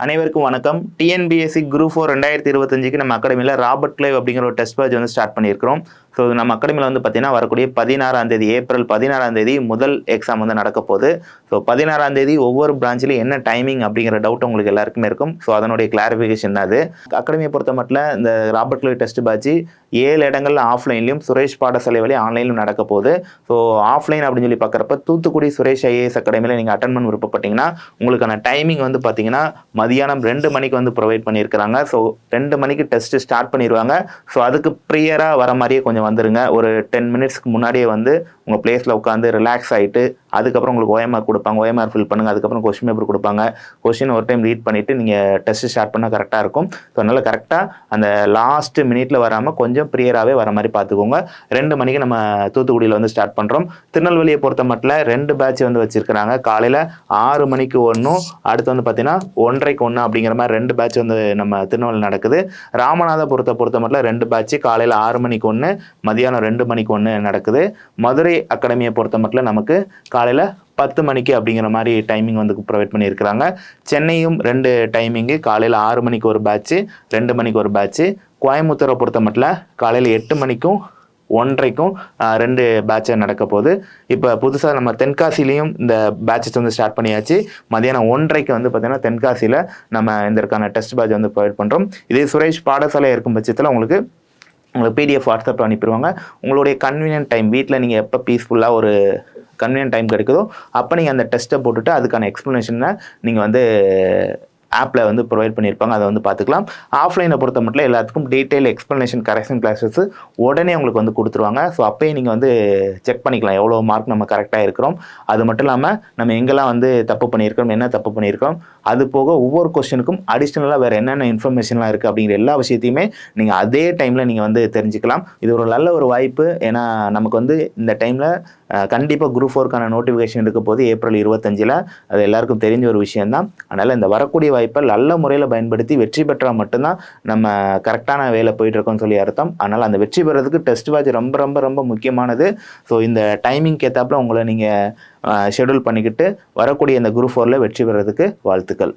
அனைவருக்கும் வணக்கம். TNPSC group 4 2025க்கு நம்ம அகாடமியில் ராபர்ட் கிளைவ் அப்படிங்கிற ஒரு டெஸ்ட் பேட்ச் வந்து ஸ்டார்ட் பண்ணியிருக்கிறோம். ஸோ நம்ம அகாடமியில் வந்து பார்த்தீங்கன்னா வரக்கூடிய 16ஆம் தேதி ஏப்ரல் 16ஆம் தேதி முதல் எக்ஸாம் வந்து நடக்க போகுது. ஸோ 16ஆம் தேதி ஒவ்வொரு பிரான்ச்சிலும் என்ன டைமிங் அப்படிங்கிற டவுட் உங்களுக்கு எல்லாருக்குமே இருக்கும். ஸோ அதனுடைய கிளாரிஃபிகேஷன் தான் அது. அகாடமியை பொறுத்த மட்டும் இந்த ராபர்ட் கிளைவ் டெஸ்ட் பேட்ச் 7 இடங்கள்ல ஆஃப்லைன்லையும் சுரேஷ் பாடசாலை வழி ஆன்லைனிலும் நடக்க போகுது. ஸோ ஆஃப்லைன் அப்படின்னு சொல்லி பார்க்குறப்ப தூத்துக்குடி சுரேஷ் ஐஏஎஸ் அகாடமியில் நீங்கள் அட்டன் பண்ண விருப்பப்பட்டீங்கன்னா உங்களுக்கான டைமிங் வந்து பார்த்தீங்கன்னா மதியானம் 2 மணிக்கு வந்து ப்ரொவைட் பண்ணியிருக்கிறாங்க. ஸோ 2 மணிக்கு டெஸ்ட் ஸ்டார்ட் பண்ணிடுவாங்க. ஸோ அதுக்கு ப்ரியராக வர மாதிரியே கொஞ்சம் வந்துருங்க. ஒரு 10 மினிட்ஸ்க்கு முன்னாடியே வந்து உங்கள் பிளேஸில் உட்காந்து ரிலாக்ஸ் ஆகிட்டு அதுக்கப்புறம் உங்களுக்கு ஓஎம்ஆர் கொடுப்பாங்க. ஓஎம்ஆர் ஃபில் பண்ணுங்கள். அதுக்கப்புறம் கொஸ்டின் பேப்பர் கொடுப்பாங்க. கொஸ்டின் ஒரு டைம் ரீட் பண்ணிவிட்டு நீங்கள் டெஸ்ட் ஸ்டார்ட் பண்ணால் கரெக்டாக இருக்கும். ஸோ அதனால் கரெக்டாக அந்த லாஸ்ட் மினிட்ல வராமல் கொஞ்சம் ப்ரியராகவே வர மாதிரி பார்த்துக்கோங்க. 2 மணிக்கு நம்ம தூத்துக்குடியில் வந்து ஸ்டார்ட் பண்ணுறோம். திருநெல்வேலியை பொறுத்த மட்டும் 2 பேட்ச் வந்து வச்சுருக்கிறாங்க. காலையில் 6 மணிக்கு ஒன்றும், அடுத்து வந்து பார்த்தீங்கன்னா 1:30க்கு ஒன்று அப்படிங்கிற மாதிரி 2 பேட்ச் வந்து நம்ம திருநெல்வேலி நடக்குது. ராமநாதபுரத்தை பொறுத்த மட்டும் 2 பேட்ச், காலையில் 6 மணிக்கு ஒன்று, மதியானம் 2 மணிக்கு ஒன்று நடக்குது. மதுரை அகாடமியை பொறுத்த மட்டும் நமக்கு காலையில் 10 மணிக்கு அப்படிங்கிற மாதிரி டைமிங் வந்து ப்ரொவைட் பண்ணியிருக்கிறாங்க. சென்னையும் 2 டைமிங்கு, காலையில் 6 மணிக்கு ஒரு பேட்ச்சு, 2 மணிக்கு ஒரு பேட்ச்சு. கோயம்புத்தூரை பொறுத்த மட்டும் காலையில் 8 மணிக்கும் 1:30க்கும் 2 பேட்சை நடக்க போகுது. இப்போ புதுசாக நம்ம தென்காசிலையும் இந்த பேட்சஸ் வந்து ஸ்டார்ட் பண்ணியாச்சு. மதியானம் 1:30க்கு வந்து பார்த்தீங்கன்னா தென்காசியில் நம்ம இதற்கான டெஸ்ட் பேட்ச் வந்து ப்ரொவைட் பண்ணுறோம். இதே சுரேஷ் பாடசாலை இருக்கும் பட்சத்தில் உங்களுக்கு பிடிஎஃப் வாட்ஸ்அப்பில் அனுப்பிடுவாங்க. உங்களுடைய கன்வீனியன்ட் டைம், வீட்டில் நீங்கள் எப்போ பீஸ்ஃபுல்லாக ஒரு கன்வீனியன்ட் டைம் கிடைக்குதோ அப்போ நீங்கள் அந்த டெஸ்ட்டை போட்டுட்டு அதுக்கான எக்ஸ்ப்ளனேஷனை நீங்கள் வந்து ஆப்பில் வந்து ப்ரொவைட் பண்ணியிருப்பாங்க. அதை வந்து பார்த்துக்கலாம். ஆஃப்லைனை பொறுத்த மட்டும் எல்லாத்துக்கும் டீட்டெயில் எக்ஸ்ப்ளனேஷன் கரெக்ஷன் கிளாஸஸ் உடனே உங்களுக்கு வந்து கொடுத்துருவாங்க. ஸோ அப்போயே நீங்கள் வந்து செக் பண்ணிக்கலாம் எவ்வளோ மார்க் நம்ம கரெக்டாக இருக்கிறோம். அது மட்டும் இல்லாமல் நம்ம எங்கெல்லாம் வந்து தப்பு பண்ணியிருக்கிறோம், என்ன தப்பு பண்ணியிருக்கிறோம், அது போக ஒவ்வொரு கொஸ்டினுக்கும் அடிஷ்னலாக வேறு என்னென்ன இன்ஃபர்மேஷன்லாம் இருக்குது அப்படிங்கிற எல்லா விஷயத்தையுமே நீங்கள் அதே டைமில் நீங்கள் வந்து தெரிஞ்சுக்கலாம். இது ஒரு நல்ல ஒரு வாய்ப்பு. ஏன்னா நமக்கு வந்து இந்த டைமில் கண்டிப்பாக குரூப் 4க்கான நோட்டிஃபிகேஷன் இருக்க போது ஏப்ரல் 25. அது எல்லாருக்கும் தெரிஞ்ச ஒரு விஷயம்தான். அதனால் இந்த வரக்கூடிய வாய்ப்பை நல்ல முறையில் பயன்படுத்தி வெற்றி பெற்றால் மட்டும்தான் நம்ம கரெக்டான வேலை போயிட்டுருக்கோம்னு சொல்லி அர்த்தம். அதனால் அந்த வெற்றி பெறதுக்கு டெஸ்ட் பேட்ச் ரொம்ப ரொம்ப ரொம்ப முக்கியமானது. ஸோ இந்த டைமிங் ஏற்றாப்புல உங்களை நீங்கள் ஷெடியூல் பண்ணிக்கிட்டு வரக்கூடிய இந்த குரூப் 4ல வெற்றி பெறதுக்கு வாழ்த்துக்கள்.